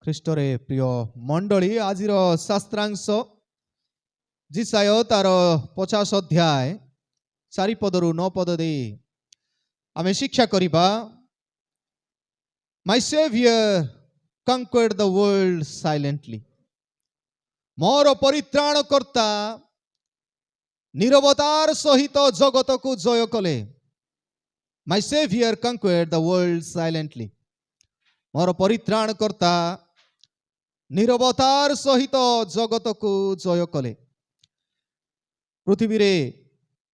ଖ୍ରୀଷ୍ଟରେ ପ୍ରିୟ ମଣ୍ଡଳୀ ଆଜିର ଶାସ୍ତ୍ରାଂଶ ଜିସାୟ ତାର 50 ଅଧ୍ୟାୟ 4 ପଦରୁ 9 ପଦ ଦେଇ ଆମେ ଶିକ୍ଷା କରିବା। My Savior conquered the world silently. ମୋର ପରିତ୍ରାଣକର୍ତ୍ତା ନିରବତାର ସହିତ ଜଗତକୁ ଜୟ କଲେ। My Savior conquered the world silently. ମୋର ପରିତ୍ରାଣକର୍ତ୍ତା ନିରବତାର ସହିତ ଜଗତକୁ ଜୟ କଲେ। ପୃଥିବୀରେ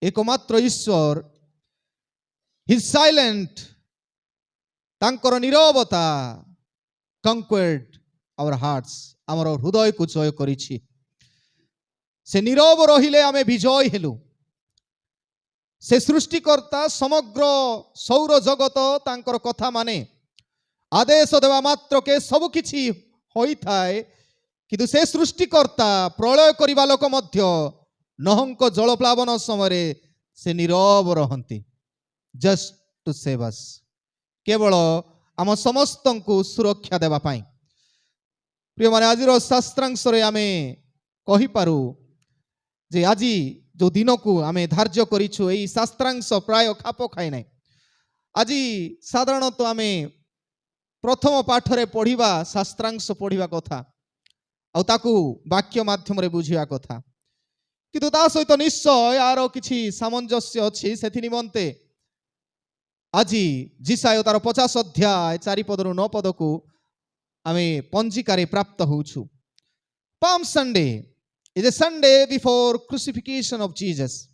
ଏକମାତ୍ର ଈଶ୍ୱର, He is silent, ତାଙ୍କର ନିରବତା conquered our hearts, ଆମର ହୃଦୟକୁ ଜୟ କରିଛି। ସେ ନିରବ ରହିଲେ ଆମେ ବିଜୟ ହେଲୁ। ସେ ସୃଷ୍ଟିକର୍ତ୍ତା, ସମଗ୍ର ସୌର ଜଗତ ତାଙ୍କର କଥା ମାନେ ଆଦେଶ ଦେବା ମାତ୍ରକେ ସବୁ କିଛି ହୋଇଥାଏ। କିନ୍ତୁ ସେ ସୃଷ୍ଟିକର୍ତ୍ତା ପ୍ରଳୟ କରିବା ଲୋକ ମଧ୍ୟ ନହଙ୍କ ଜଳପ୍ଲାବନ ସମୟରେ ସେ ନିରବ ରହନ୍ତି। ଜଷ୍ଟ ଟୁ ସେଭ୍ ଅସ୍, କେବଳ ଆମ ସମସ୍ତଙ୍କୁ ସୁରକ୍ଷା ଦେବା ପାଇଁ। ପ୍ରିୟମାନେ, ଆଜିର ଶାସ୍ତ୍ରାଂଶରେ ଆମେ କହିପାରୁ ଯେ ଆଜି ଯେଉଁ ଦିନକୁ ଆମେ ଧାର୍ଯ୍ୟ କରିଛୁ, ଏହି ଶାସ୍ତ୍ରାଂଶ ପ୍ରାୟ ଖାପ ଖାଇ ନାହିଁ। ଆଜି ସାଧାରଣତଃ ଆମେ ପ୍ରଥମ ପାଠରେ ପଢ଼ିବା ଶାସ୍ତ୍ରାଂଶ ପଢ଼ିବା କଥା ଆଉ ତାକୁ ବାକ୍ୟ ମାଧ୍ୟମରେ ବୁଝିବା କଥା, କିନ୍ତୁ ତା ସହିତ ନିଶ୍ଚୟ ଏହାର କିଛି ସାମଞ୍ଜସ୍ୟ ଅଛି। ସେଥି ନିମନ୍ତେ ଆଜି ଜିସାୟ ତାର 50 ଅଧ୍ୟାୟ 4 ପଦରୁ 9 ପଦକୁ ଆମେ ପଞ୍ଜିକାରେ ପ୍ରାପ୍ତ ହେଉଛୁ। Palm Sunday is a Sunday before crucifixion of Jesus.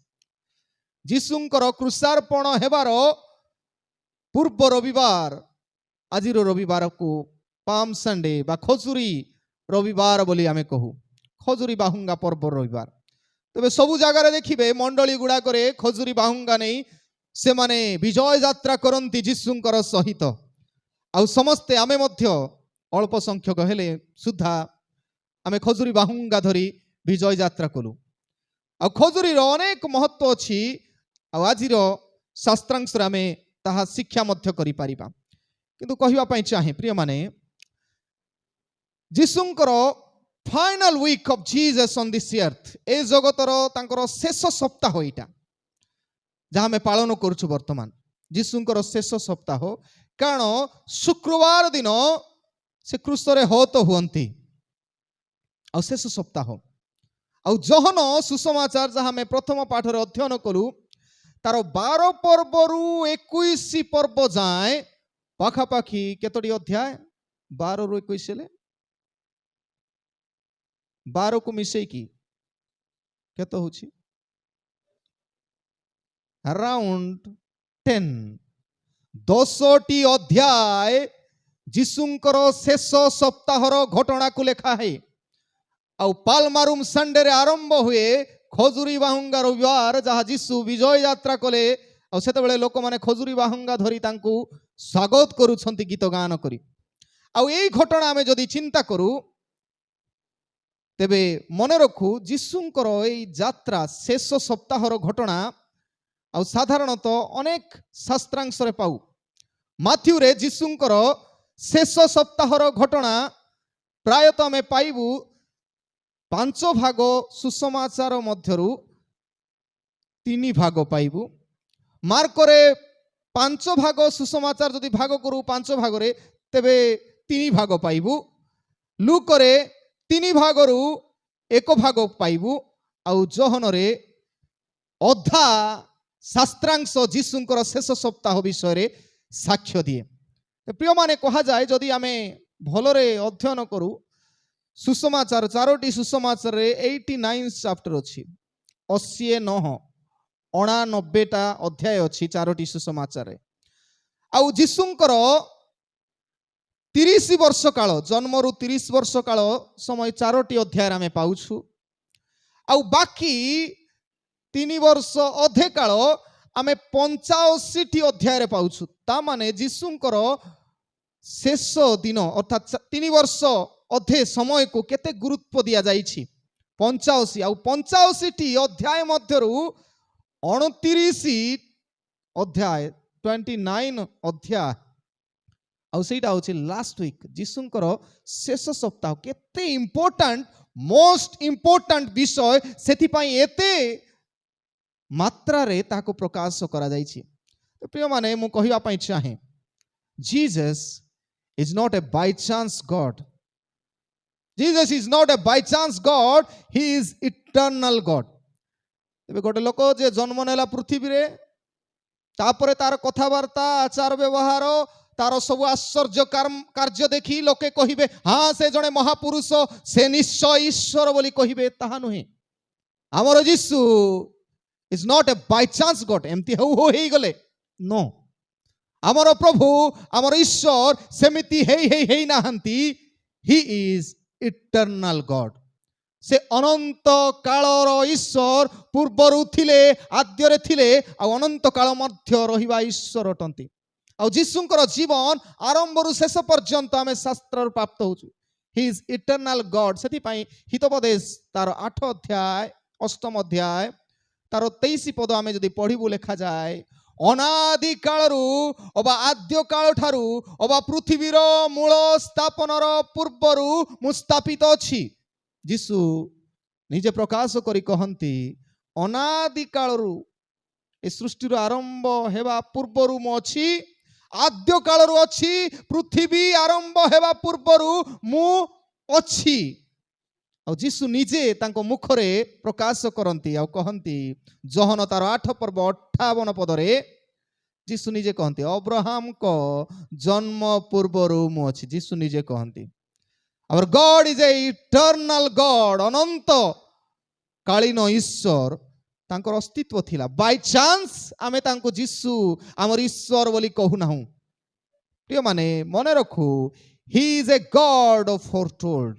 ଯୀଶୁଙ୍କର କୃଷାର୍ପଣ ହେବାର ପୂର୍ବ ରବିବାର, ଆଜିର ରବିବାରକୁ ପାମ୍ ସଣ୍ଡେ ବା ଖଜୁରୀ ରବିବାର ବୋଲି ଆମେ କହୁ। ଖଜୁରୀ ବାହୁଙ୍ଗା ପର୍ବ ରବିବାର। ତେବେ ସବୁ ଜାଗାରେ ଦେଖିବେ ମଣ୍ଡଳୀ ଗୁଡ଼ାକରେ ଖଜୁରୀ ବାହୁଙ୍ଗା ନେଇ ସେମାନେ ବିଜୟ ଯାତ୍ରା କରନ୍ତି ଯୀଶୁଙ୍କର ସହିତ। ଆଉ ସମସ୍ତେ ଆମେ ମଧ୍ୟ ଅଳ୍ପ ସଂଖ୍ୟକ ହେଲେ ସୁଦ୍ଧା ଆମେ ଖଜୁରୀ ବାହୁଙ୍ଗା ଧରି ବିଜୟ ଯାତ୍ରା କଲୁ। ଆଉ ଖଜୁରୀର ଅନେକ ମହତ୍ଵ ଅଛି। ଆଉ ଆଜିର ଶାସ୍ତ୍ରାଂଶରେ ଆମେ ତାହା ଶିକ୍ଷା ମଧ୍ୟ କରିପାରିବା। କିନ୍ତୁ କହିବା ପାଇଁ ଚାହେଁ ପ୍ରିୟମାନେ, ଯୀଶୁଙ୍କର final week of Jesus on this earth, ଏ ଜଗତର ତାଙ୍କର ଶେଷ ସପ୍ତାହ ଏଇଟା ଯାହା ଆମେ ପାଳନ କରୁଛୁ ବର୍ତ୍ତମାନ। ଯୀଶୁଙ୍କର ଶେଷ ସପ୍ତାହ, କାରଣ ଶୁକ୍ରବାର ଦିନ ସେ କ୍ରୁଶରେ ହତ ହୁଅନ୍ତି। ଆଉ ଶେଷ ସପ୍ତାହ, ଆଉ ଜହନ ସୁସମାଚାର ଯାହା ଆମେ ପ୍ରଥମ ପାଠରେ ଅଧ୍ୟୟନ କଲୁ, ତାର 12 ପର୍ବରୁ 21 ପର୍ବ ଯାଏ ପାଖାପାଖି କେତୋଟି ଅଧ୍ୟାୟ? 12 ରୁ 21 ହେଲେ 12 କୁ ମିଶେଇକି କେତେ ହଉଛି? around 10, 10ଟି ଅଧ୍ୟାୟ ଯୀଶୁଙ୍କର ଶେଷ ସପ୍ତାହର ଘଟଣାକୁ ଲେଖା ହେ। ଆଉ ପାଲମାରୁମ ସଣ୍ଡେରେ ଆରମ୍ଭ ହୁଏ ଖଜୁରୀ ବାହୁଙ୍ଗା ରବିବାର, ଯାହା ଯୀଶୁ ବିଜୟ ଯାତ୍ରା କଲେ। ଆଉ ସେତେବେଳେ ଲୋକମାନେ ଖଜୁରୀ ବାହୁଙ୍ଗା ଧରି ତାଙ୍କୁ ସ୍ୱାଗତ କରୁଛନ୍ତି ଗୀତ ଗାନ କରି। ଆଉ ଏଇ ଘଟଣା ଆମେ ଯଦି ଚିନ୍ତା କରୁ, ତେବେ ମନେ ରଖୁ ଯୀଶୁଙ୍କର ଏଇ ଯାତ୍ରା ଶେଷ ସପ୍ତାହର ଘଟଣା ଆଉ ସାଧାରଣତଃ ଅନେକ ଶାସ୍ତ୍ରାଂଶରେ ପାଉ। ମାଥ୍ୟୁରେ ଯୀଶୁଙ୍କର ଶେଷ ସପ୍ତାହର ଘଟଣା ପ୍ରାୟତଃ ଆମେ ପାଇବୁ 5 ଭାଗ, ସୁସମାଚାର ମଧ୍ୟରୁ 3 ଭାଗ ପାଇବୁ। ମାର୍କରେ 5 ଭାଗ ସୁସମାଚାର ଯଦି ଭାଗ କରୁ 5 ଭାଗରେ, ତେବେ 3 ଭାଗ ପାଇବୁ। ଲୁକରେ 3 ଭାଗରୁ 1 ଭାଗ ପାଇବୁ। ଆଉ ଜହନରେ ଅଧା ଶାସ୍ତ୍ରାଂଶ ଯୀଶୁଙ୍କର ଶେଷ ସପ୍ତାହ ବିଷୟରେ ସାକ୍ଷ୍ୟ ଦିଏ। ପ୍ରିୟମାନେ, କୁହାଯାଏ ଯଦି ଆମେ ଭଲରେ ଅଧ୍ୟୟନ କରୁ, ସୁସମାଚାର 4ଟି ସୁସମାଚାରରେ 89 ଚାପ୍ଟର ଅଛି। 89ଟା ଅଧ୍ୟାୟ ଅଛି 4ଟି ସୁସମାଚାରରେ। ଆଉ ଯୀଶୁଙ୍କର 30 ବର୍ଷ କାଳ, ଜନ୍ମରୁ 30 ବର୍ଷ କାଳ ସମୟ 4ଟି ଅଧ୍ୟାୟରେ ଆମେ ପାଉଛୁ। ଆଉ ବାକି 3 ବର୍ଷ ଅଧେ କାଳ ଆମେ 85ଟି ଅଧ୍ୟାୟରେ ପାଉଛୁ। ତା ମାନେ ଯୀଶୁଙ୍କର ଶେଷ ଦିନ ଅର୍ଥାତ୍ 3 ବର୍ଷ ଅଧେ ସମୟକୁ କେତେ ଗୁରୁତ୍ୱ ଦିଆଯାଇଛି? 85। ଆଉ 85ଟି ଅଧ୍ୟାୟ ମଧ୍ୟରୁ 29 ଅଧ୍ୟାୟ, 29 ଅଧ୍ୟାୟ ଆଉ ସେଇଟା ହେଉଛି ଲାଷ୍ଟ ୱିକ୍ ଯୀଶୁଙ୍କର ଶେଷ ସପ୍ତାହ। କେତେ ଇମ୍ପୋର୍ଟାଣ୍ଟ, ମୋଷ୍ଟ ଇମ୍ପୋର୍ଟାଣ୍ଟ ବିଷୟ, ସେଥିପାଇଁ ଏତେ ମାତ୍ରାରେ ତାହାକୁ ପ୍ରକାଶ କରାଯାଇଛି। ପ୍ରିୟମାନେ, ମୁଁ କହିବା ପାଇଁ ଚାହେଁ, Jesus is not a by chance God. Jesus is not a by chance God, he is eternal God. ଏବେ ଗୋଟେ ଲୋକ ଯେ ଜନ୍ମ ନେଲା ପୃଥିବୀରେ, ତାପରେ ତାର କଥାବାର୍ତ୍ତା, ଆଚାର ବ୍ୟବହାର, ତାର ସବୁ ଆଶ୍ଚର୍ଯ୍ୟ କାର୍ଯ୍ୟ ଦେଖି ଲୋକେ କହିବେ ହଁ ସେ ଜଣେ ମହାପୁରୁଷ, ସେ ନିଶ୍ଚୟ ଈଶ୍ୱର ବୋଲି କହିବେ, ତାହା ନୁହେଁ। ଆମର ଯୀଶୁ is not a by chance God, ଏମିତି ହେଇଗଲେ नो। ଆମର ପ୍ରଭୁ, ଆମର ଈଶ୍ୱର ସେମିତି ହେଇ ନାହାନ୍ତି। ହି ଇଜ୍ ଇଟର୍ନାଲ ଗଡ୍। ସେ ଅନନ୍ତ କାଳର ଈଶ୍ୱର, ପୂର୍ବରୁ ଥିଲେ, ଆଦ୍ୟରେ ଥିଲେ, ଆଉ ଅନନ୍ତ କାଳ ମଧ୍ୟ ରହିବା ଈଶ୍ୱର ଅଟନ୍ତି। ଆଉ ଯୀଶୁଙ୍କର ଜୀବନ ଆରମ୍ଭରୁ ଶେଷ ପର୍ଯ୍ୟନ୍ତ ଆମେ ଶାସ୍ତ୍ରରୁ ପ୍ରାପ୍ତ ହଉଛୁ। ହି ଇଜ୍ ଇଟର୍ନାଲ ଗଡ୍। ସେଥିପାଇଁ ହିତୋପଦେଶ ତାର 8 ଅଧ୍ୟାୟ 8ମ ଅଧ୍ୟାୟ ତାର 23 ପଦ ଆମେ ଯଦି ପଢିବୁ, ଲେଖାଯାଏ, ଅନାଦି କାଳରୁ ଅବା ଆଦ୍ୟ କାଳ ଠାରୁ ଅବା ପୃଥିବୀର ମୂଳ ସ୍ଥାପନର ପୂର୍ବରୁ ମୁଁ ସ୍ଥାପିତ ଅଛି। ଯୀଶୁ ନିଜେ ପ୍ରକାଶ କରି କହନ୍ତି, ଅନାଦି କାଳରୁ, ଏ ସୃଷ୍ଟିର ଆରମ୍ଭ ହେବା ପୂର୍ବରୁ ମୁଁ ଅଛି, ଆଦ୍ୟ କାଳରୁ ଅଛି, ପୃଥିବୀ ଆରମ୍ଭ ହେବା ପୂର୍ବରୁ ମୁଁ ଅଛି। ଆଉ ଯୀଶୁ ନିଜେ ତାଙ୍କ ମୁଖରେ ପ୍ରକାଶ କରନ୍ତି ଆଉ କହନ୍ତି, ଯୋହନ ତାର 8 ପର୍ବ 58 ପଦରେ ଯୀଶୁ ନିଜେ କହନ୍ତି, ଅବ୍ରାହମଙ୍କ ଜନ୍ମ ପୂର୍ବରୁ ମୁଁ ଅଛି। ଯୀଶୁ ନିଜେ କହନ୍ତି, our God is a eternal God, ଅନନ୍ତ କାଳୀନ ଈଶ୍ୱର। ତାଙ୍କର ଅସ୍ତିତ୍ୱ ଥିଲା। ବାଇ ଚାନ୍ସ ଆମେ ତାଙ୍କୁ ଯୀଶୁ ଆମର ଈଶ୍ୱର ବୋଲି କହୁନାହୁଁ। ପ୍ରିୟମାନେ, ମନେ ରଖୁ, he is a god of ଫୋରଟୋଲ୍ଡ।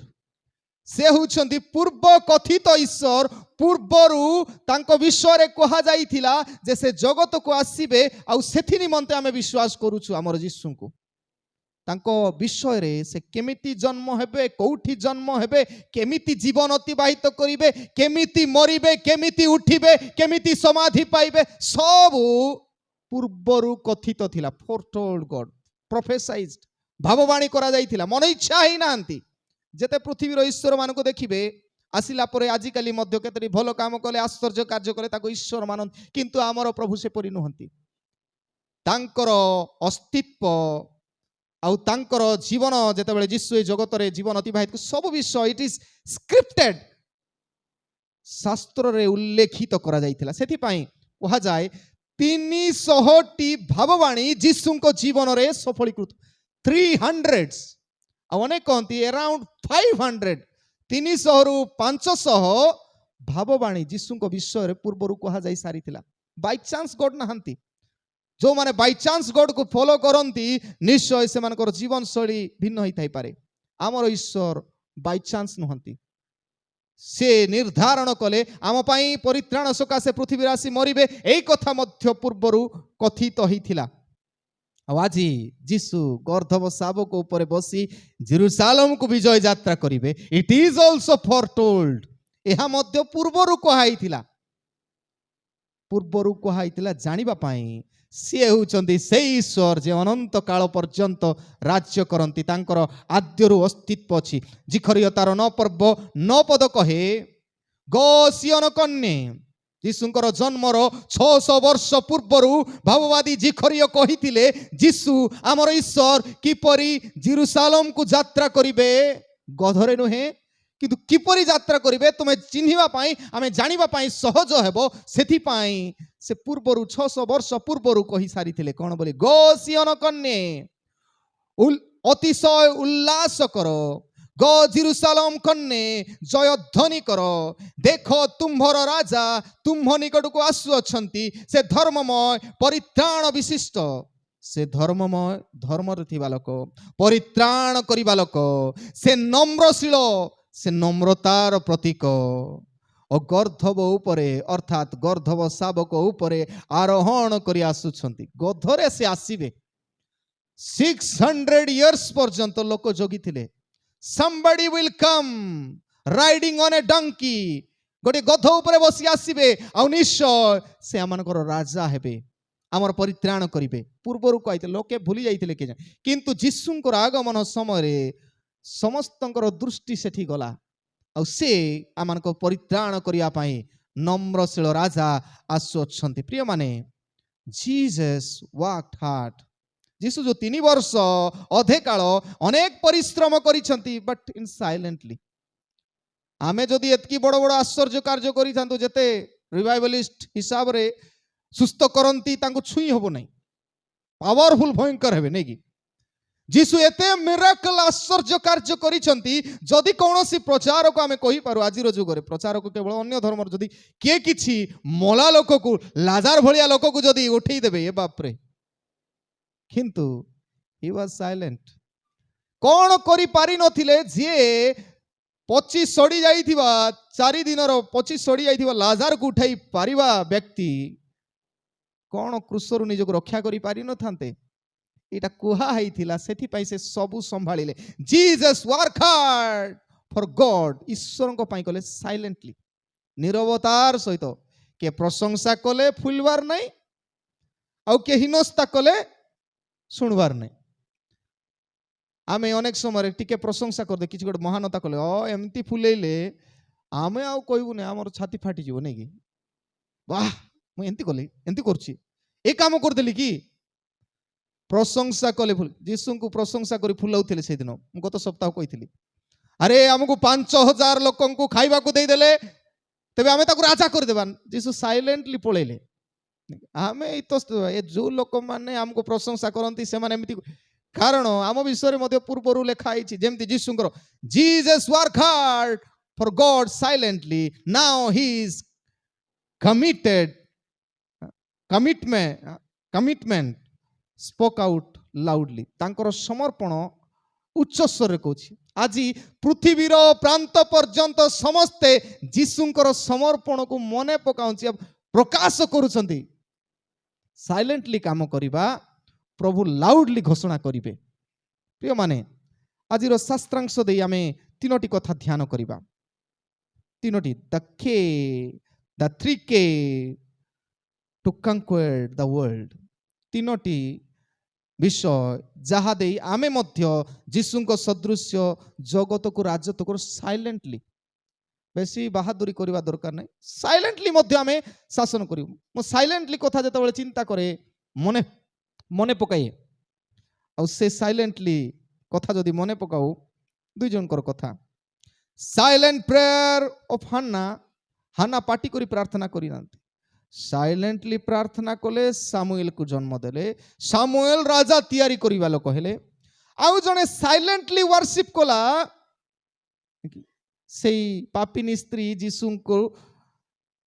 ସେ ହେଉଛନ୍ତି ପୂର୍ବ କଥିତ ଈଶ୍ୱର। ପୂର୍ବରୁ ତାଙ୍କ ବିଷୟରେ କୁହାଯାଇଥିଲା ଯେ ସେ ଜଗତକୁ ଆସିବେ, ଆଉ ସେଥି ନିମନ୍ତେ ଆମେ ବିଶ୍ୱାସ କରୁଛୁ ଆମର ଯୀଶୁଙ୍କୁ। ତାଙ୍କ ବିଷୟରେ ସେ କେମିତି ଜନ୍ମ ହେବେ, କୋଉଠି ଜନ୍ମ ହେବେ, କେମିତି ଜୀବନ ଅତିବାହିତ କରିବେ, କେମିତି ମରିବେ, କେମିତି ଉଠିବେ, କେମିତି ସମାଧି ପାଇବେ, ସବୁ ପୂର୍ବରୁ କଥିତ ଥିଲା। ଫୋରଟୋଲ୍ଡ ଗଡ୍, ପ୍ରଫେସାଇଜ୍ଡ, ଭାବବାଣୀ କରାଯାଇଥିଲା। ମନ ଇଚ୍ଛା ହେଇନାହାନ୍ତି। ଯେତେ ପୃଥିବୀର ଈଶ୍ୱର ମାନଙ୍କୁ ଦେଖିବେ, ଆସିଲା ପରେ ଆଜିକାଲି ମଧ୍ୟ କେତେଟି ଭଲ କାମ କଲେ, ଆଶ୍ଚର୍ଯ୍ୟ କାର୍ଯ୍ୟ କଲେ, ତାକୁ ଈଶ୍ୱର ମାନନ୍ତି। କିନ୍ତୁ ଆମର ପ୍ରଭୁ ସେପରି ନୁହନ୍ତି। ତାଙ୍କର ଅସ୍ତିତ୍ୱ ଆଉ ତାଙ୍କର ଜୀବନ, ଯେତେବେଳେ ଯୀଶୁ ଏ ଜଗତରେ ଜୀବନ ଅତିବାହିତ, ସବୁ ବିଷୟ ଇଟ୍ ଇଜ୍ ସ୍କ୍ରିପ୍ଟେଡ୍, ଶାସ୍ତ୍ରରେ ଉଲ୍ଲେଖିତ କରାଯାଇଥିଲା। ସେଥିପାଇଁ କୁହାଯାଏ 300ଟି ଭାବବାଣୀ ଯୀଶୁଙ୍କ ଜୀବନରେ ସଫଳୀକୃତ। 300, ଆଉ ଅନେକ କହନ୍ତି around 500, 300ରୁ 500 ଭାବବାଣୀ ଯୀଶୁଙ୍କ ବିଷୟରେ ପୂର୍ବରୁ କୁହାଯାଇ ସାରିଥିଲା। ବାଇ ଚାନ୍ସ ଗଡ୍ ନାହାନ୍ତି। ଯେଉଁମାନେ ବାଇ ଚାନ୍ସ ଗଡକୁ ଫଲୋ କରନ୍ତି, ନିଶ୍ଚୟ ସେମାନଙ୍କର ଜୀବନ ଶୈଳୀ ଭିନ୍ନ ହେଇଥାଇପାରେ। ଆମର ଈଶ୍ୱର ବାଇ ଚାନ୍ସ ନୁହନ୍ତି। ସେ ନିର୍ଦ୍ଧାରଣ କଲେ ଆମ ପାଇଁ ପରିତ୍ରାଣ ସକାଶେ ପୃଥିବୀରେ ଆସି ମରିବେ। ଏଇ କଥା ମଧ୍ୟ ପୂର୍ବରୁ କଥିତ ହେଇଥିଲା। ଆଉ ଆଜି ଯୀଶୁ ଗର୍ଦ୍ଧବ ଶାବକ ଉପରେ ବସି ଜେରୁସାଲେମକୁ ବିଜୟ ଯାତ୍ରା କରିବେ। It is also foretold. ଏହା ମଧ୍ୟ ପୂର୍ବରୁ କୁହାଯାଇଥିଲା। ପୂର୍ବରୁ କୁହାଯାଇଥିଲା ଜାଣିବା ପାଇଁ ସିଏ ହେଉଛନ୍ତି ସେଇ ଈଶ୍ୱର ଯେ ଅନନ୍ତ କାଳ ପର୍ଯ୍ୟନ୍ତ ରାଜ୍ୟ କରନ୍ତି। ତାଙ୍କର ଆଦ୍ୟରୁ ଅସ୍ତିତ୍ୱ ଅଛି। ଜିଖରିୟ ତାର 9 ପର୍ବ 9 ପଦ କହେ, ଗୋ ସିୟନ କନ୍ୟା, ଯୀଶୁଙ୍କର ଜନ୍ମର 600 ବର୍ଷ ପୂର୍ବରୁ ଭାବବାଦୀ ଜିଖରିୟ କହିଥିଲେ ଯୀଶୁ ଆମର ଈଶ୍ୱର କିପରି ଜେରୁସାଲେମକୁ ଯାତ୍ରା କରିବେ। ଗଧରେ ନୁହେଁ, କିନ୍ତୁ କିପରି ଯାତ୍ରା କରିବେ ତୁମେ ଚିହ୍ନିବା ପାଇଁ, ଆମେ ଜାଣିବା ପାଇଁ ସହଜ ହେବ। ସେଥିପାଇଁ ସେ ପୂର୍ବରୁ 600 ବର୍ଷ ପୂର୍ବରୁ କହି ସାରିଥିଲେ କ'ଣ ବୋଲି, ଗୋ ସିୟନ କନ୍ୟା, ଅତିଶୟ ଉଲ୍ଲାସ କର, ଗୋ ଜେରୁସାଲେମ କନ୍ୟା, ଜୟ ଧ୍ୱନି କର, ଦେଖ ତୁମ୍ଭର ରାଜା ତୁମ୍ଭ ନିକଟକୁ ଆସୁଅଛନ୍ତି। ସେ ଧର୍ମମୟ, ପରିତ୍ରାଣ ବିଶିଷ୍ଟ, ସେ ଧର୍ମମୟ, ଧର୍ମରେ ଥିବା ଲୋକ, ପରିତ୍ରାଣ କରିବା ଲୋକ, ସେ ନମ୍ରଶୀଳ, ସେ ନମ୍ରତାର ପ୍ରତୀକ। ଓ ଗର୍ଦ୍ଧବ ଉପରେ, ଅର୍ଥାତ୍ ଗର୍ଦ୍ଧବ ଶାବକ ଉପରେ ଆରୋହଣ କରି ଆସୁଛନ୍ତି। ଗଧରେ ସେ ଆସିବେ। 600 years ପର୍ଯ୍ୟନ୍ତ ଲୋକ ଜଗିଥିଲେ। somebody will come riding on a donkey, ଗୋଟେ ଗଧ ଉପରେ ବସି ଆସିବେ, ଆଉ ନିଶ୍ଚୟ ସେ ଆମମାନଙ୍କର ରାଜା ହେବେ। आमर परित्राण करिवे पूर्वरु कहते लोके भूली जाइथिले के किंतु यीशुंकर आगमन समय समस्तंकर दृष्टि सेठी गला आ से आमनको परित्राण करिया पई नम्रशील राजा आसुअछंती प्रिय माने जीसस वर्कड हार्ड जीसु जो 3 वर्ष अधे काल अनेक परिश्रम करिसंती बट इन साइलेंटली आमे जदि एतकी बड़ बड़ आश्चर्य कार्य करि थांतु जेते रिवाइवलिस्ट हिसाब रे सुस्थ करंती तांको छुई होबो नै पावरफुल भयंकर हेबे नै कि जीसु एते मिराकल आश्चर्य कार्य करिसंती जदि कोनोसी प्रचार को आमे कहि पारु आजिर जुग रे प्रचार को केवल अन्य धर्म जदि के किछि मोला लोक को लाजार भलिया लोक को जदि उठेई देबे ए बाप रे किंतु ही वाज साइलेंट कोन करि पारि नथिले जे 25 सड़ी जाइथिबा 4 दिनर 25 सड़ी जाइथिबा लाजार को उठाई पारिबा व्यक्ति कोन क्रूसरु निजको रक्षा करि पारि न थांते एटा कुहा हैथिला सेथि पई से सबु संभाळिले Jesus work hard for God ईश्वर को पई कले साइलेंटली निरवतार सहित के प्रशंसा कले फुलवार नै आ के हिनस्ता कले सुनवार नै आमे अनेक समय टिके प्रशंसा कर दे किछ गोटे महानता कले एमती फुलेले आमे आउ कहबु नै हमर छाती फाटी जीव नै कि वाह मु एंती कली एंती करछि ए काम कर देली कि प्रशंसा कले फुल यीशु को प्रशंसा करी फुलाउथिले से दिन मु गत सप्ताह कहिथिली अरे हमकु 5000 लोकन को खाइबा को देई देले तबे आमे ताकु राजा कर देबान यीशु साइलेंटली पळेले आमे इतस्त ए जो लोक माने हमकु प्रशंसा करंती से माने एमिति कारण आम विषय मध्य पूर्वरु लिखा है जेमती जीसुंकर Jesus work hard for God silently now he is commitment spoke out loudly तांकर समर्पण उच्च स्वर कहछि आज पृथ्वीर प्रांत पर्यंत समस्ते जीसुंकर समर्पण को मने पकाउछि प्रकाश करूछंती साइलेंटली काम करिबा प्रभु लाउडली घोषणा करिवे प्रिय माने आजिर शास्त्रांश दे आमे तीनोटी कथा ध्यान करिबा तीनोटी द थ्री के टू कंक्वेर द वर्ल्ड तीनोटी विषय जहा दे आमे मध्य जीसुंको सदृश्य जगत को राजत्व को साइलेंटली बेसी बहादुरी करबा दरकार नै साइलेंटली मध्य आमे शासन करिबु मो साइलेंटली कथा जते बेले चिंता करे मने मने पकाए आ से साइलेंटली कथा जदि मने पकाऊ दुई जनकर कथा साइलेंट प्रेयर ऑफ हान्ना पार्टी करी प्रार्थना करी नांती साइलेंटली प्रार्थना कले सामुएल को जन्म देले सामुएल राजा तैयारी करिवा लोक हेले आउ जने साइलेंटली वर्शिप कला सेई पापिनी स्त्री जीसु को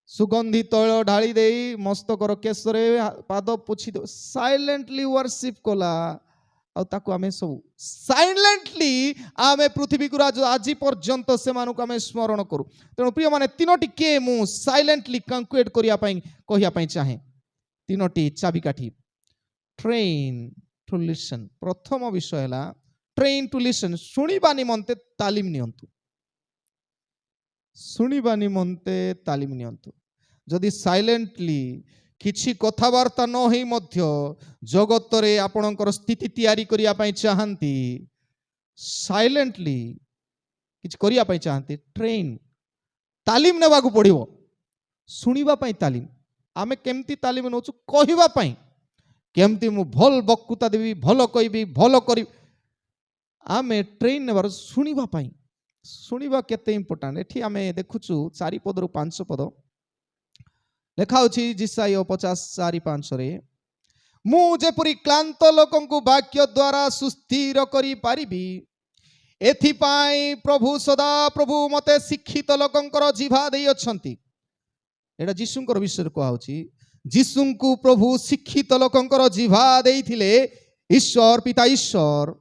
सुगंधी तैल ढाली दे मस्तकर केशरे पाद पोछि दो साइलेंटली वर्शिप कला आ ताको आमे सब साइलेंटली आमे पृथ्वी को राज आज पर्यंत से मानक आमे स्मरण करू तेणु प्रिय माने तीनोटी के मु साइलेंटली कंक्वेट करिया पई कहिया पई चाहे तीनोटी चाबिकाठी ट्रेन टू लिसन प्रथम विषय हला ट्रेन टू लिसन सुनिबा निमंते तालीम नियंतु सुनिबा निमंते तालीम नियंतु जदि साइलेंटली किछि कथावार्ता न होई मध्य जगत रे आपणकर स्थिति तैयारी करिया पई चाहंती साइलेंटली किछि करिया पई चाहंती ट्रेन तालीम नेबा को पड़िबो सुनिबा पई तालीम आमे केमती तालीम नोचु कहिबा पई केमती मु भल बक्कुता देबी भल कहबी भल करी आमे ट्रेन नेबार सुनिबा पई सुनिबा केते इंपोर्टेंट एठी आमे देखुछु 4 पद रु 5 पद लेखा अछि जिसाई 50:4-5 रे मु जेपरि क्लांत लोकन को वाक्य द्वारा सुस्थिर करी पारिबी एथि पाई प्रभु सदा प्रभु मते शिक्षित लोकंकर जीवा देई अछंती एटा जीसुंकर विषय को आउछि जीसुंकु प्रभु शिक्षित लोकंकर जीवा देइथिले ईश्वर पिता ईश्वर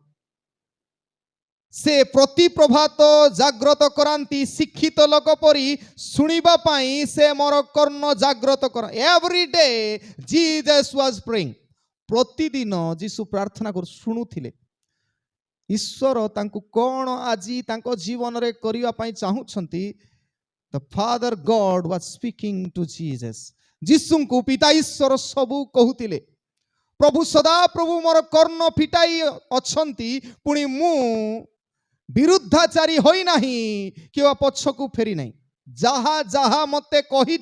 से प्रति प्रभात जाग्रत करांती शिक्षित लोक परी सुनिबा पाई से मोर कर्ण जाग्रत कर every day Jesus was praying प्रतिदिन जीसु प्रार्थना कर सुनुथिले ईश्वर तांकु कोन आजी तांको जीवन रे करिवा पाई चाहुछंती the father God was speaking to Jesus जीसुंकु पिता ईश्वर सबु कहूतिले प्रभु सदा प्रभु मोर कर्ण फिटाई अछंती पुणी मु विरुद्धाचारी होई नाही कि पछकू फेरी नाही जहा जहा मते कही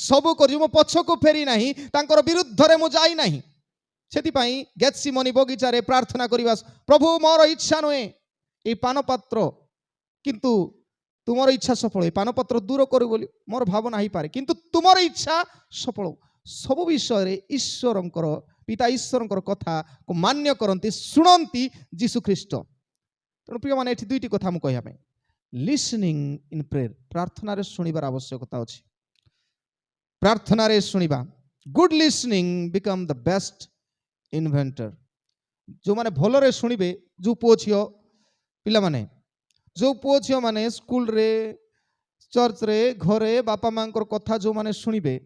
सबू कर पछकू फेरी नाही तांकर विरुद्ध रे मु जाई नाही सेतिपाई गेत्सेमनी बगीचारे प्रार्थना करिवा प्रभु मोर इच्छा नुहे ए पानपात्र किंतु तुमर इच्छा सफल हो पानपत्र दूर करू बोली मोर भावना ही पारे किंतु तुमर इच्छा सफल सब विषय ईश्वरंकर पिता ईश्वरंकर कथा को मान्य करती शुणती जीशु ख्रीस्ट तेणु प्रिय माने एठी दुईटी कथा मु कहया पे लिसनिंग इन प्रेयर प्रार्थना रे सुनिबार आवश्यकता अछि प्रार्थना रे सुनिबा good listening become the best inventor जो माने भलो रे सुनिबे जो पुओ झियो पिला माने जो पुओ झियो माने स्कूल रे चर्च रे घरे बापा मां कथा जो माने सुनिबे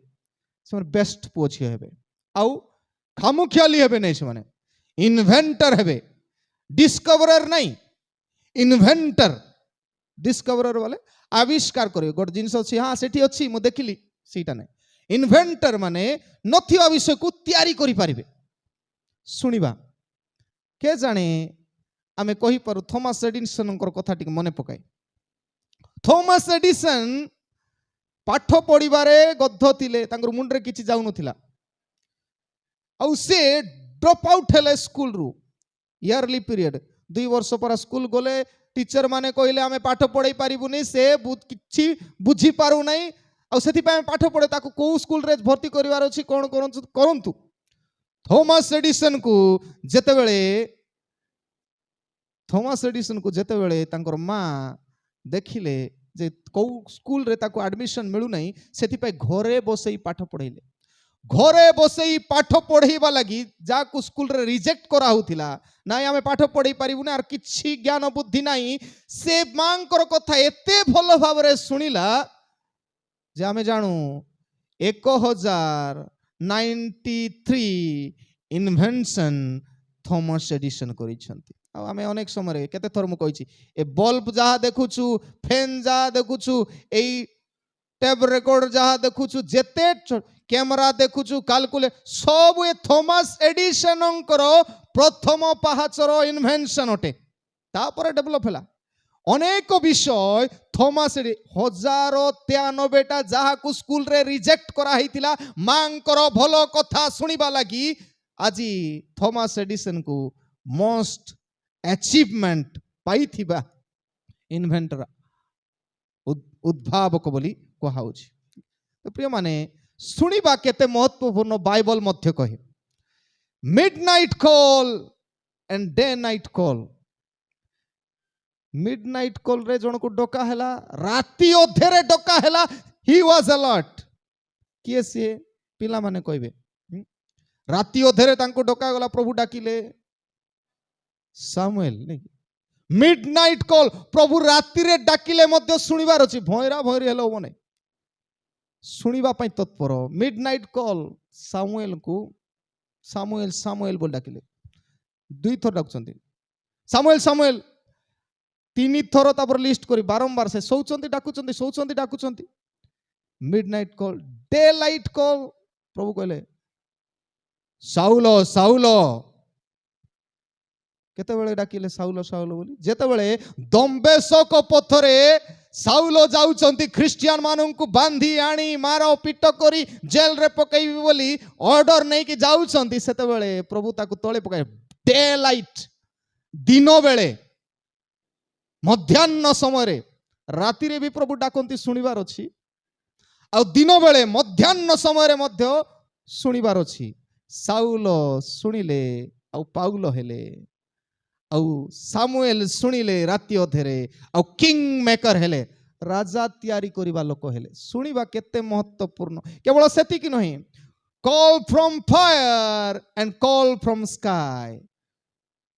से बेस्ट पुओ झियो हेबे आउ खामुखियाली हेबे नै से माने इन्वेंटर हेबे डिस्कवरर नहीं इन्वेंटर डिस्कवरर वाले आविष्कार करिवे गोटे जिनिस अछि हां सेठी अछि मु देखिली सीटा नै इन्वेंटर माने नथिवा विषय को तैयारी करि पारिबे सुनिबा के जाने आमे कहि पारु थॉमस एडिसन कथा टिक मने पकाई थॉमस एडिसन पाठ पढ़िबारे गद्ध थिले तांकर मुंड रे किछि जाउ नथिला आउ से ड्रॉप आउट हेले स्कूल रु इयरली पीरियड 2 वर्ष पर स्कूल गले टीचर माने कहले आमे पाठ पढ़ाई पारिबुनी से किछि बुझी पारु नै आउ सेति पय पाठ पढ़े ताको को स्कूल रे भर्ती करिवार अछि कोन करंतु थॉमस एडिसन को जेतेबेले तांकर मां देखिले जे को स्कूल रे ताको एडमिशन मिलु नै सेति पय घरे बसई पाठ पढ़ाइले घरे बसई पाठ पढ़ाइबा लगी जाको स्कूल रे रिजेक्ट करा होतिला नाइ आमे पाठ पढ़ाई पारिबु ना आर किछि ज्ञान बुद्धि नाही से मांकर कथा एते भलो भाबरे सुनिला जे आमे जानू 1093 इन्वेंशन थॉमस एडिसन करिसंती आ आमे अनेक समय केते थर मु कहिछि ए बल्ब जहा देखुछु फैन जहा देखुछु एई टेप रेकॉर्ड जहा देखुछु जेते कैमरा देखुछु कैलकुलेट सब ए थॉमस एडिसन प्रथम पाहाचर इन्वेंशन अटे तापर डेवलप हला अनेक विषय थॉमस 1093 जहा को स्कूल रे रिजेक्ट करा हितिला मांकर भलो कथा सुनिबा लगी आज थॉमस एडिसन को मोस्ट अचीवमेंट पाइथिबा इन्वेंटर उद्भावक बोली कहाउछि तो प्रिय माने सुनिबा केते महत्वपूर्ण बाइबल मध्य कहे midnight call and day night call midnight call रे जण को डका हैला राती अधेरे डका हैला ही वाज अलर्ट किए से पिला माने कहबे राती अधेरे तांको डका गला प्रभु डाकिले सामुएल नहीं मिडनाइट कॉल प्रभु राती रे डाकिले मध्य सुनिबार अछि भयरा भयरी हेलो मने सुनिबा पई तत्पर मिडनाइट कॉल सामुएल को सामुएल सामुएल बोल डाकिले 2 थर डाकुचंती सामुएल सामुएल 3 थर तापर लिस्ट करी बारंबार से सौचंती डाकुचंती midnight call daylight call प्रभु कहले साउलो साउलो केतेबेले डाकिले साउलो साउलो बोली जेतेबेले दम्बेशक पथरे साउलो जाउचंती ख्रिस्टियन मानन को बांधी आनी मारो पिट करी जेल रे पकैबी बोली ऑर्डर नै कि जाउचंती सेतेबेले प्रभु ताकू तळे पकाय डे लाइट दिन बेले मध्याह्न समय रे राति रे भी प्रभु डाकंती सुनिबार अछि आ दिन बेले मध्याह्न समय रे मध्य सुनिबार अछि साउलो सुनिले आ पाउलो हेले आउ सामुएल सुनिले राति अधेरे आउ किंग मेकर हेले राजा तैयारी करिबा लोक हेले सुनिबा केते महत्वपूर्ण केवल सेति कि नहीं call from fire and call from sky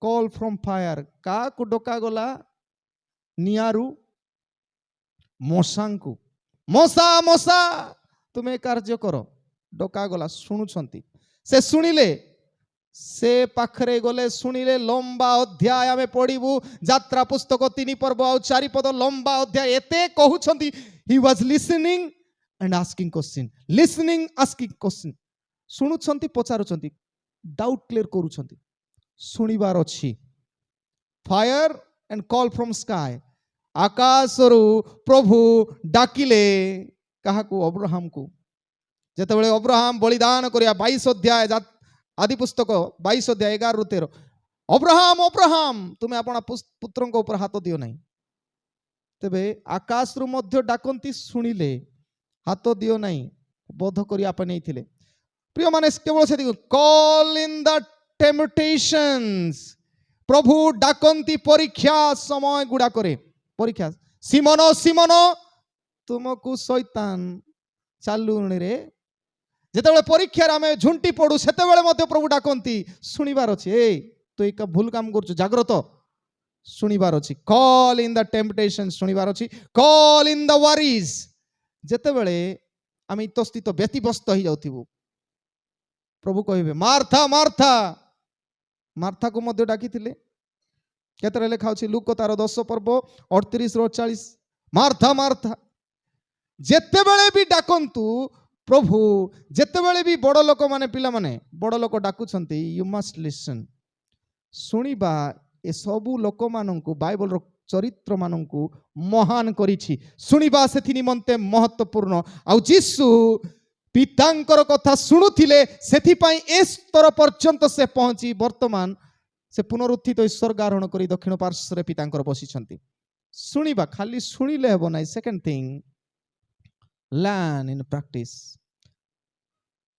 call from fire का को डका गला नियारू मशांकु मशा मशा तुमे कार्य करो डका गला सुनुछंती से सुनिले से पाखरे गले सुनिले लंबा अध्याय आमे पढ़िबू यात्रा पुस्तक 3 पर्व आ 4 पद लंबा अध्याय एते कहउछंती he was listening and asking question listening asking question सुनुछंती पचारुछंती डाउट क्लियर करूछंती सुनिबार अछि fire and call from sky आकाशरु प्रभु डाकिले काहाकू अब्राहम को जेतेबेले अब्राहम बलिदान करिया 22 अध्याय आदि पुस्तक 22 अध्याय 11 रु 13 अब्राहम अब्राहम तुम्हें अपना पुत्र ऊपर हाथ दियो नहीं तेबे आकाश रु मध्य डाकंती सुनिले हाथ दियो नहीं बोध करिया नहीं थिले प्रिय माने केवल से कॉल इन द टेम्पटेशंस प्रभु डाकंती परीक्षा समय गुड़ा करे परीक्षा सिमोन सिमोन तुमको शैतान चालुनी रे जेतेबेले परीक्षा रे आमे झुंटी पडू सेतेबेले मध्य प्रभु डाकंती सुनिबार अछि ए तो एक भूल काम करछु जाग्रत सुनिबार अछि कॉल इन द टेम्पटेशन सुनिबार अछि कॉल इन द वरीज जेतेबेले आमे इतस्थित व्यतिव्यस्त हो जाउथिबु प्रभु कहिबे मार्था मार्था मार्था को मध्य डाकिथिले केतरे लेखा अछि लूक तार 10 पर्व 38 रो 40 मार्था मार्था जेतेबेले भी डाकंतु प्रभु जेतेबेले भी बड़ लोक माने पिला माने बड़ लोक डाकुछंती यू मस्ट लिसन सुनिबा ए सबु लोक माननकु बाइबल रो चरित्र माननकु महान करिछि सुनिबा सेथि निमंते महत्वपूर्ण आ यीशु पितांकर कथा शुणुथिले सेथि पई ए स्तर पर्यंत से पहुंची वर्तमान से पुनरुत्थित ईश्वर गारोहण करी दक्षिण पार्श्व रे पितांकर बसिछंती सुनिबा खाली सुनिले हेबो नै second thing learn in practice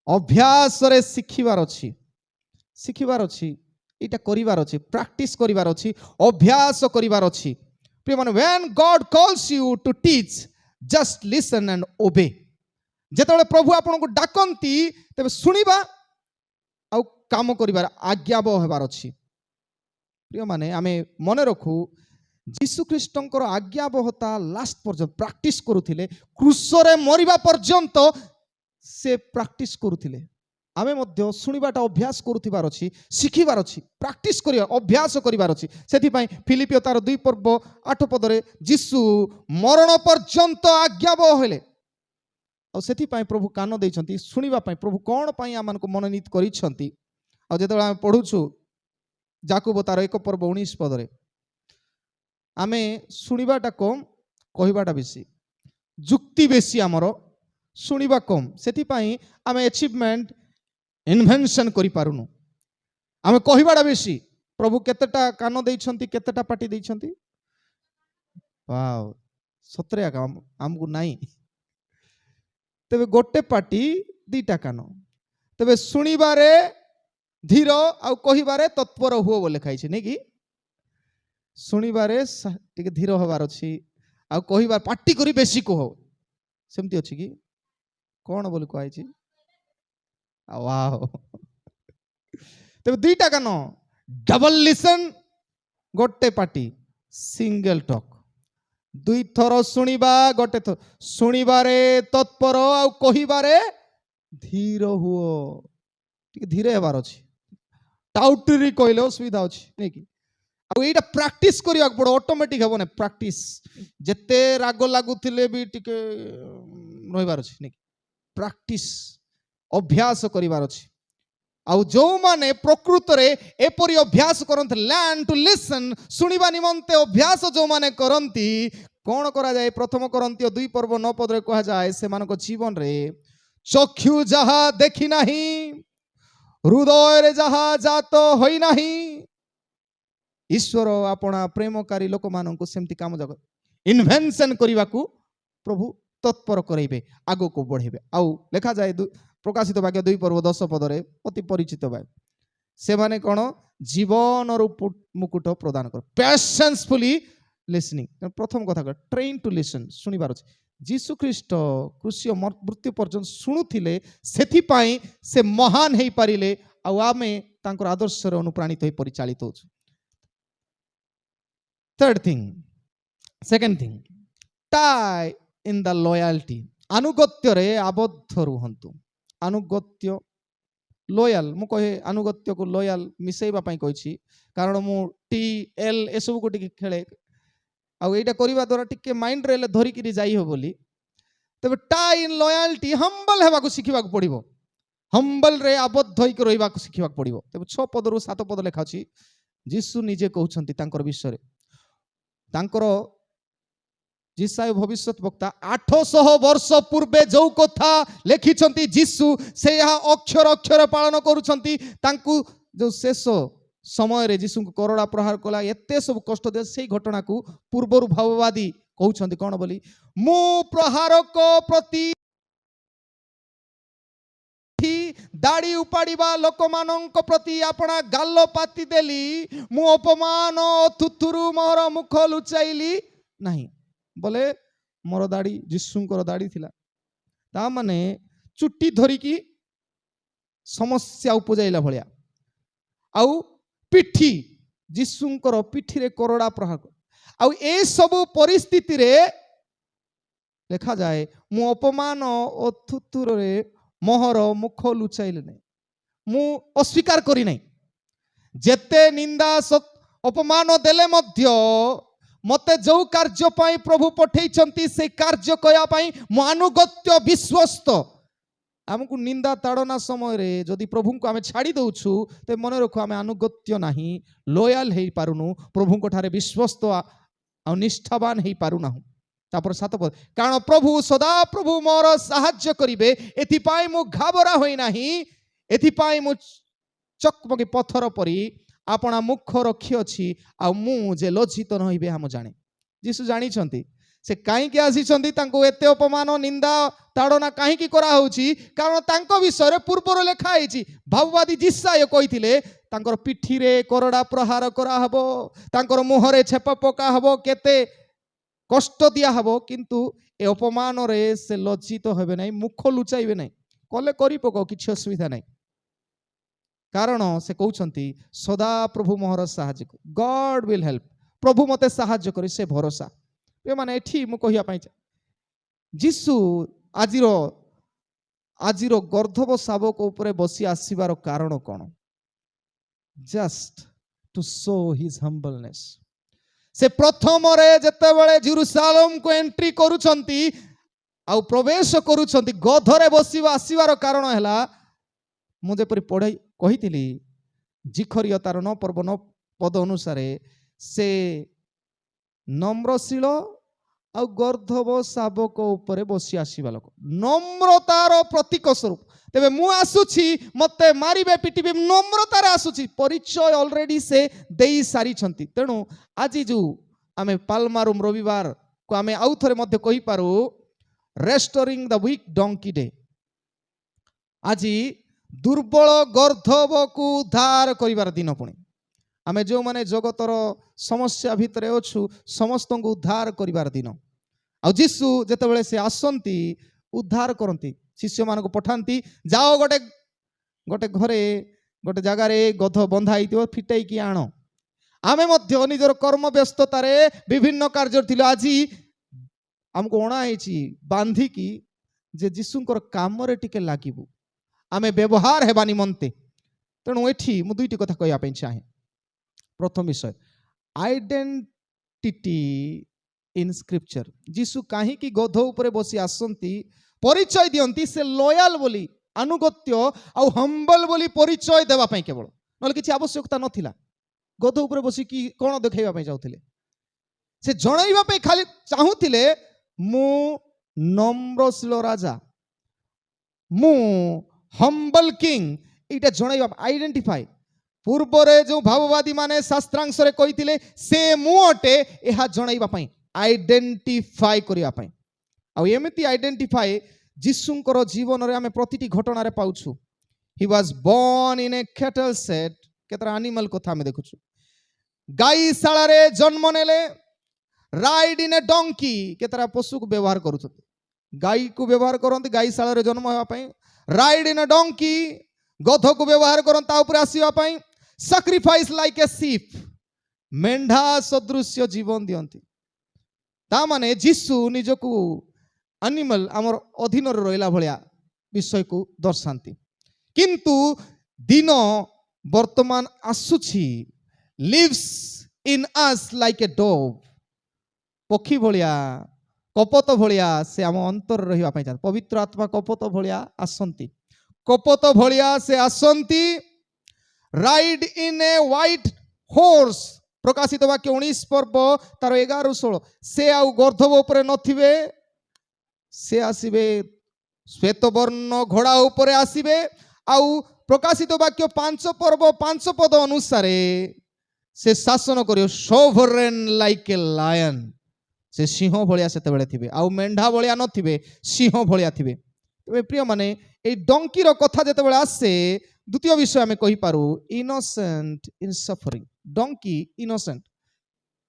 अभ्यास रे शिखिबार अछि इटा करिबार अछि प्रैक्टिस करिबार अछि अभ्यास करिबार अछि प्रिय माने when God calls you to teach just listen and obey जेतेबेले प्रभु आपन को डाकंती तबे सुनिबा आ काम करिबार आज्ञाबह हेबार अछि प्रिय माने आमे मने रखू जीशु ख्रीष्टंकर आज्ञाबहता लास्ट पर्यंत प्रैक्टिस करुथिले क्रूसरे मरिबा पर्यंत से प्रैक्टिस करुथिले आमे मध्य सुनिबाटा अभ्यास करुथिबार अछि शिखिबार अछि प्रैक्टिस करिया अभ्यास करिबार अछि सेथि पई फिलिपियो तार 2 पर्व 8 पदरे जीशु मरण पर्यंत आज्ञाबह हेले आ सेथि पई प्रभु कान दैछंती सुनिबा पई प्रभु कोन पई आमान को मनोनीत करिछंती आ जेतेबेले आमे पढुछु याकूब तार 1 पर्व 19 पदरे आमे सुनिबाटा कम कहिबाटा बेसी जुक्ति बेसी आमर सुनिबा कम सेथि पई आमे अचीवमेंट इन्वेंशन करि पारुनु आमे कहिबाटा बेसी प्रभु केतेटा कान दैछंती केतेटा पाटी दैछंती वाओ सतरे काम हमकु नाही तबे गोटे पाटी दीटा कान तबे सुनिबारे धीर आ कहिबारे तत्पर हुओ बोले खाइछे नै कि सुनिबारे टिके धीर होबार अछि आ कहिबार पाटी करी बेसी कह सेमती अछि कि कोन बोले कहै वाओ तबे दुईटा कान डबल लिसन गोटे पाटी सिंगल टॉक दुई थर सुनिबा गोटे थर सुनिबारे तत्पर आ कहिबारे धीर हुओ टिके धीरे हेबार अछि टाउटरी कहले असुविधा अछि नै कि एटा प्रैक्टिस करिया पड़ो ऑटोमेटिक हेबो ने प्रैक्टिस जेते राग लागुथिले भी टिके रहिबार अछि नै प्रैक्टिस अभ्यास करिबार अछि आ जो माने प्रकृत रे एपरि अभ्यास करन्ते लर्न टू लिसन सुनिबा निमंते अभ्यास जो माने करन्ती कोन करा जाय प्रथम करन्ती 2 पर्व 9 पद रे कहा जाय से मानको जीवन रे चक्षु जहा देखि नाही हृदय रे जहा जात होई नाही ईश्वर आपना प्रेमकारी लोक माननको सेमती काम जगत इन्वेंशन करिवा को प्रभु तत्पर करैबे आगो को बढ़ेबे आउ लेखा जाय प्रकाशित वाक्य 2 पर्व 10 पदरे अति परिचित भाई से माने कोन जीवन और मुकुट प्रदान कर पेशेंसफुली लिसनिंग प्रथम कथा ट्रेन टू लिसन सुनिबार अछि जीशु ख्रीष्ट क्रूसीय मृत्यु पर्यंत शुणुथिले सेथि पई से महान हेई पारिले आ आमे तांकर आदर्श रे अनुप्राणित होई परिचालित होछु third thing second thing tie in the loyalty अनुगत्य रे आबद्ध रुहंतु अनुगत्य लॉयल मु कहे अनुगत्य को लॉयल मिसेइबा पई कहिछि कारण मु टी एल एसबु को टिके खेले आ एटा करिबा द्वारा टिके माइंड रे धरि किरि जाई हो बोली तबे टाई इन लॉयल्टी हम्बल हेबा को सिखिबा को पड़िबो हम्बल रे आबद्ध होइक रहिबा शिखिबा पड़िबो। तेबे 6 पदरु 7 पद लेखा अछि जीसु निजे कहउछंती तांकर विषय तांकर जिसाय भविष्यत वक्ता 800 वर्ष पूर्वे जो कथा लेखिछंती जीसु से यहाँ अक्षर अक्षर पालन करूछंती तांकु जो शेष समय रे जीसु को करोड़ा प्रहार कला एते सब कष्ट दे से घटना को पूर्वरु भाववादी कहउछंती कोन बोली मु प्रहारक प्रति दाढ़ी उपाड़िबा लोक मानक प्रति आपना गाल पाती देली मु अपमान तुथुरु मोर मुख लुचाइली नहीं बोले मोर दाढ़ी जीशुंकर दाढ़ी थिला ता माने चुट्टी धरिकी समस्या उपजाइला भलिया आउ पिठी जीशुंकर पिठी रे करोड़ा प्रहार आउ ए सब परिस्थिति रे देखा जाए मु अपमान ओ तुथुर रे मोहर मुख लुचाइले नहीं मु अस्वीकार करी नहीं जेते निंदा अपमान देले मध्य मते जो कार्य पाई प्रभु पठेइछंती से कार्य कया पाई मु अनुगत्य विश्वस्त हमकु निंदा ताड़ना समय रे जदि प्रभु को आमे छाड़ी दउछु ते मन रखो आमे अनुगत्य नाही लॉयल हेई पारुनु प्रभु को ठारे विश्वस्त आ निष्ठावान हेई पारुना तापर 7 पद कारण प्रभु सदा प्रभु मोर साहाय्य करिवे एथि पाई मु घाबरा होई नाही एथि पाई मु चकमकी पत्थर परी आपना मुख रखी अछि आ मु जे लज्जित न होइबे हम जाने जीसु जानी छंती से काहे के आसी छंती तांको एते अपमान निंदा ताड़ना काहे की करा होउची कारण तांको विषय रे पूर्वर लेखा आइची भाववादी जिसाय कहिथिले तांकर पिठी रे करड़ा प्रहार करा हबो तांकर मुह रे छेप पका हबो केते कष्ट दिया हबो किंतु ए अपमान रे से लज्जित होबे नै मुख लुचाइबे नै कले करी पको किछ असुविधा नै कारण से कहउछंती सदा प्रभु मोहर साहाय्य गॉड विल हेल्प प्रभु मते साहाय्य करी से भरोसा ए माने एठी मु कहिया पाई जीसु आजिरो गर्धब शावक ऊपर बसी आसीबार कारण कोन just to show his humbleness से प्रथम रे जते बेले जेरूशलेम को एंट्री करूछंती आ प्रवेश करूछंती गधरे बसीबा आसीबार कारण हैला मु जेपरि पढाई कहिथिली जिखरिय तार 9 पर्व 9 पद अनुसार से नम्रशील आ गर्धब शावक ऊपर बसी आसीबा लोक नम्रतार प्रतीक स्वरूप तेबे मु आसुछि मते मारिबे पिटिबे नम्रतार आसुछि परिचय ऑलरेडी से देई सारी छंती तेणु आज जो आमे पाल्मारुम रविवार को आमे आउ थरे मध्य कहि पारू restoring the weak donkey day आज दुर्बल गर्धब को उद्धार करिवार दिन पुणी आमे जो माने जगतर समस्या भितरे अछु समस्त को उद्धार करिवार दिन आ जीसु जेते बेले से आसंती उद्धार करंती शिष्य मान को पठांती जाओ गोटे गोटे घरे गोटे जगार गध बंधा हो फिटाई कि आण आमे मध्य निजर कर्म व्यस्ततार विभिन्न कार्य थी आज आमको अणाई बांधिकी जे जीशुंकर काम रे टिके लागिबु आमे व्यवहार हेबा निमंते तेणु एठी मु दुईटी कथा कहया पई चाहे प्रथम विषय आइडेंटिटी इन स्क्रिप्चर जीसु काहे कि गध ऊपर बसी आसंती परिचय दियंती से लॉयल बोली अनुगत्य आ हम्बल बोली परिचय देवा पई केवल नले किछि आवश्यकता नथिला गध ऊपर बसी कि कोन देखाइबा पई जाउथिले से जणाइबा पई खाली चाहुथिले मु नम्रशील राजा मु हम्बल किंग इटा जणाइबा आइडेंटिफाई पूर्वरे जो भाववादी माने शास्त्रांश रे कहिथिले से मु अटे एहा जणाइबा पई आइडेंटिफाई करिया पई आ एमिति आइडेंटिफाई जीशुंकर जीवन रे आमे प्रतिटी घटना रे पाउछु he was born in a cattle shed केतरा एनिमल कथा में देखुछु गाईशाला रे जन्म नेले राइड इन ए डोंकी केतरा पशु को व्यवहार करूछ गाई को व्यवहार करंती गाईशाला रे जन्म हेबा पई राइड इन ए डोंकी गध को व्यवहार करन ता ऊपर आसीबा पई सैक्रिफाइस लाइक ए शीप मेंढा सदृश्य जीवन दियंती ता माने जीसु निजको एनिमल आमर अधीन रहिला भलिया विषय को दर्शांती किंतु दिन वर्तमान आसुछि lives in us like a dove पक्षी भलिया कपत भलिया से आम अंतर रहिबा पई पवित्र आत्मा कपत भलिया आसंती कपत भलिया से आसंती ride in a white horse प्रकाशित वाक्य 19 पर्व तार 11-16 से आउ गर्धब उपरे नथिबे से आसीबे श्वेत वर्ण घोड़ा उपरे आसीबे आउ प्रकाशित वाक्य 5 पर्व 5 पद अनुसार से शासन करियो सोवरेन लाइक ए लायन से सिंह भलिया सेते बेले थिबे आउ मेंढा भलिया नथिबे सिंह भलिया थिबे। तबे प्रिय माने ए डंकीर कथा जेते बेले आसे द्वितीय विषय आमे कहि पारु इनोसेंट इन सफरिंग डंकी इनोसेंट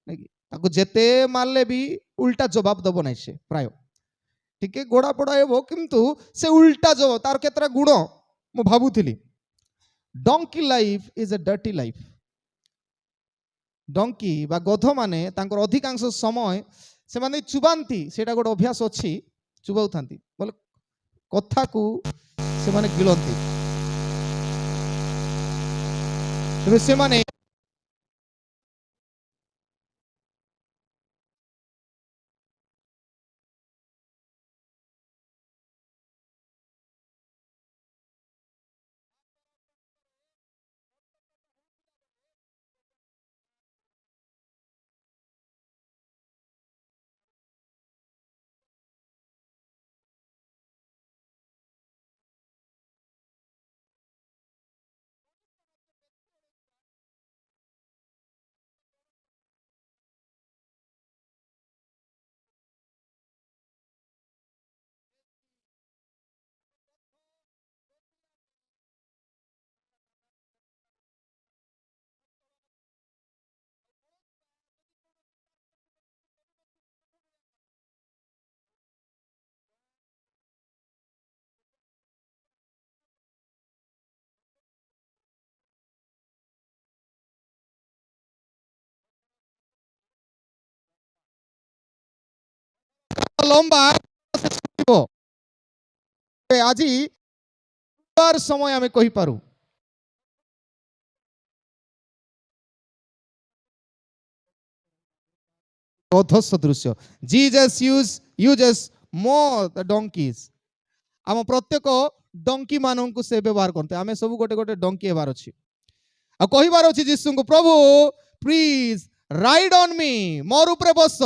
ताको जेते मारले भी उल्टा जवाब दबो नै से प्राय टिके गोड़ा पड़ा हेबो किंतु से उल्टा जवाब तार केतरा गुण मु भाबुथिली donkey life is a dirty life donkey बा गध माने तांकर अधिकांश समय से माने चुबांती सेटा गोटे अभ्यास अछि चुबाउ थांती बोले कथा को से माने गिलंती तबे से माने लंबा से छुटिबो আজি बार समय आमे कहि पारु गध सदृश Jesus uses more the donkeys आम प्रत्येक डंकी मानन को से व्यवहार करते आमे सब गोटे गोटे डंकी हेबार अछि आ कहिबार अछि यीशु को प्रभु प्लीज राइड ऑन मी मोर ऊपर बस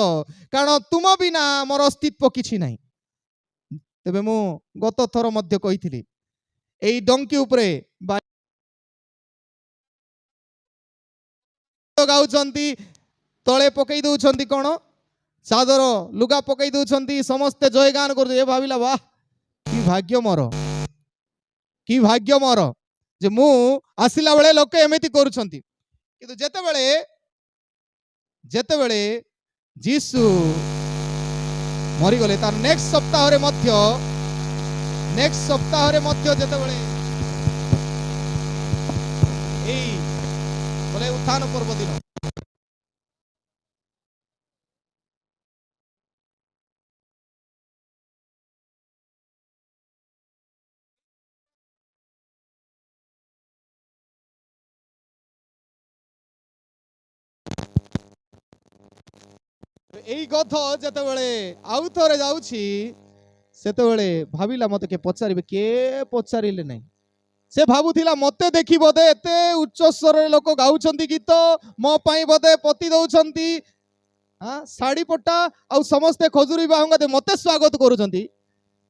कारण तुम बिना मोर अस्तित्व किछि नाही तेबे मु गत थर मध्य कहिथिली एई डंकी ऊपर गाउछंती तळे पकई दउछंती कोन चादर लुगा पकई दउछंती समस्त जयगान कर ए भाबिला वाह कि भाग्य मोर जे मु आसिला बेले लोक एमिति करूछंती किंतु जेते बेले जीसु मरी गले तार नेक्स्ट सप्ताह रे मध्य जेते बेले एई बोले उत्थान पर्व दिन एई गध जेते बेले आउ थरे जाउछि सेते बेले भाबिला मते के पचारिबे के पचारिले नै से भाबुथिला मते देखि बोधे एते उच्च स्वर लोक गाउछंती गीत मो पई बोधे पति दउछंती हां साड़ी पट्टा आ समस्त खजुरी बाहुंगा दे मते स्वागत करूछंती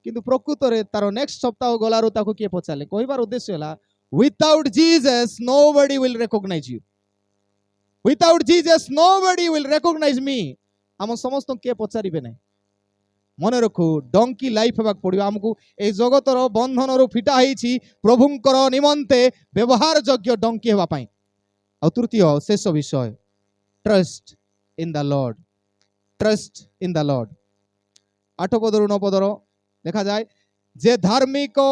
किंतु प्रकृत रे तारो नेक्स्ट सप्ताह गलारो ताको के पचाले कहिबार उद्देश्य हला without Jesus nobody will recognise you without Jesus nobody will recognise me आम समस्त के पचारिबे नै मन रखु डंकी लाइफ हेबाक पड़िबो हमकु ए जगतर बंधन रु फिटा हेछि प्रभुंकर निमंते व्यवहार योग्य डंकी हेबा पई आ तृतीय शेष विषय ट्रस्ट इन द लॉर्ड 8 पदरु 9 पदर देखा जाए जे धार्मिक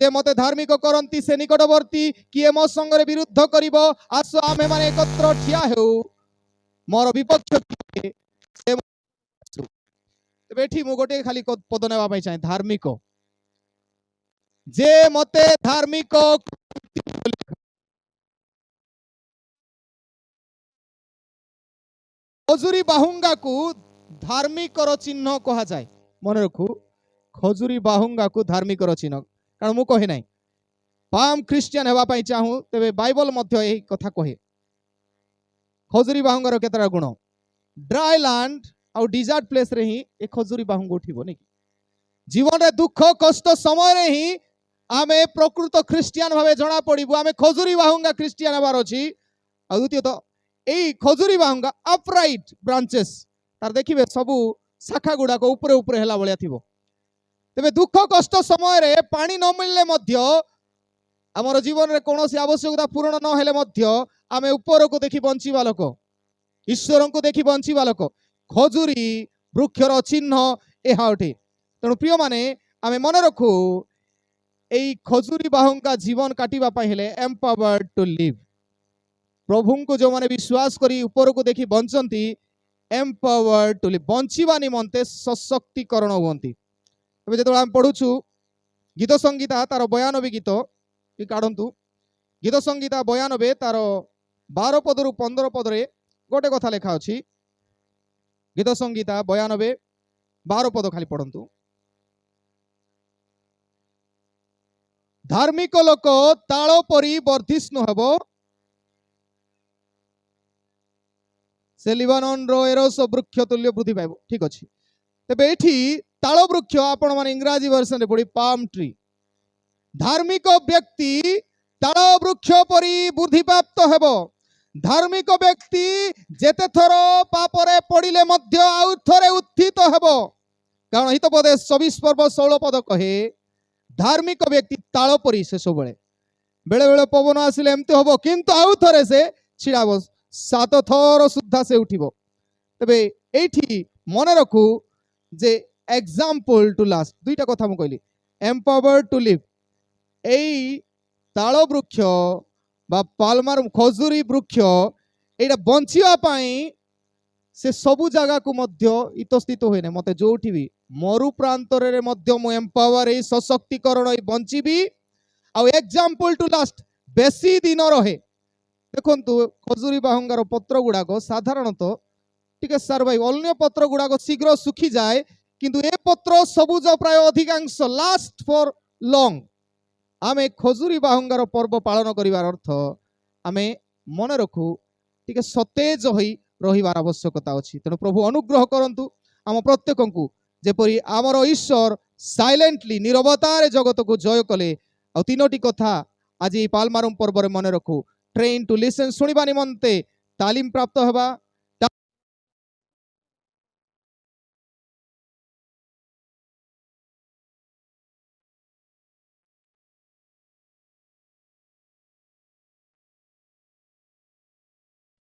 जे मते धार्मिक करंती से निकटवर्ती किए मो संगरे विरुद्ध करिवो आस आमे माने एकत्र ठिया हेउ मोर विपक्ष से बेठी मु गोटे खाली पद नेबा पई चाहे धार्मिक जे मते धार्मिक खजुरी बाहुंगा को धार्मिक चिन्ह कहा जाए मन रखु खजुरी बाहुंगा को धार्मिक चिन्ह कारण मु कहि नाही पाम ख्रिस्टियन हेबा पई चाहूँ तेबे बाइबल मध्य एही कथा कहे खजुरी बाहुंगार केतरा गुण ड्राई लैंड आउ डिजर्ट प्लेस रे ही ए खजुरी बाहुंग उठिबो नै जीवन रे दुख कष्ट समय रे ही आमे प्रकृत ख्रिस्टियन भावे जणा पड़िबो आमे खजुरी बाहुंगा ख्रिस्टियन हेबार अछि आ द्वितीय तो एई खजुरी बाहुंगा अपराइट ब्रांचेस तार देखिबे सबु शाखा गुडा को ऊपर ऊपर हेला बलिया थिबो तेबे दुख कष्ट समय रे पानी न मिलले मध्य आमर जीवन रे कोनोसी आवश्यकता पूर्ण न हेले मध्य आमे ऊपर को देखि बंचिबा लोक ईश्वर को देखि बंचिबा लोक खजुरी वृक्षर चिन्ह एहा अटे तेणु प्रिय माने आमे मन रखू एई खजुरी बाहुंगा जीवन काटिबा पई हेले एम्पावर्ड टू लिव प्रभु को जो माने विश्वास करी ऊपर को देखि बंचंती एम्पावर्ड टू लिव बंचिबा निमंते सशक्तिकरण हुंती तबे जेतो हम पढुछु गीत संगीता तार 92 गीत कि काढंतु गीत संगीता 92 तार 12 पद रु 15 पद रे गोटे कथा लेखा अछि गीत संगीता 92 12 पद खाली पढंतु धार्मिक लोक ताल परी वर्धिष्णु हेबो से लिबानन रो एरोस वृक्ष तुल्य वृद्धि पाइबो ठीक अछि तबे एठी ताल वृक्ष आपण माने इंग्रजी वर्जन रे पढी पाम ट्री धार्मिक व्यक्ति ताल वृक्ष परी वृद्धि प्राप्त हेबो धार्मिक व्यक्ति जेते थर पापरे पड़िले मध्य आउ थरे उत्थित हेबो कारण हितोपदेश 24 पर्व 16 पद कहे धार्मिक व्यक्ति ताल परी से सब बेले बेले पवन आसिले एमती हबो किंतु आउ थरे से छिड़ाबो 7 थर सुद्धा से उठिबो तबे एठी मन रखू जे एग्जांपल टू लास्ट दुईटा कथा मु कहली एम्पावर्ड टू लिव एई ताल वृक्ष बा पाल्मार खजुरी वृक्ष एटा बंचिया पाई से सबु जगह को मध्य इतस्थित होइने मते जोठी भी मरु प्रांतर रे मध्य मु एम्पावर ए सशक्तिकरण ए बंचिबी आ एग्जांपल टू लास्ट बेसी दिन रहे देखंतु खजुरी बाहुंगार पत्र गुडाको साधारणतः टिके सर्वाइव अन्य पत्र गुडाको शीघ्र सुखी जाए किंतु ए पत्र सबुज प्राय अधिकांश लास्ट फॉर लॉन्ग आमे खजुरी बाहुंगार पर्व पालन करिवार अर्थ आमे मन रखू टिके सतेज होई रहिबार आवश्यकता अछि तेणु प्रभु अनुग्रह करंतु आम प्रत्येकंकु जेपरि आमर ईश्वर साइलेंटली निरवतार जगत को जय कले आ तीनोटी कथा आज पालमारुम पर्व रे मन रखू ट्रेन टू लिसन सुनिबा निमंते तालीम प्राप्त हेबा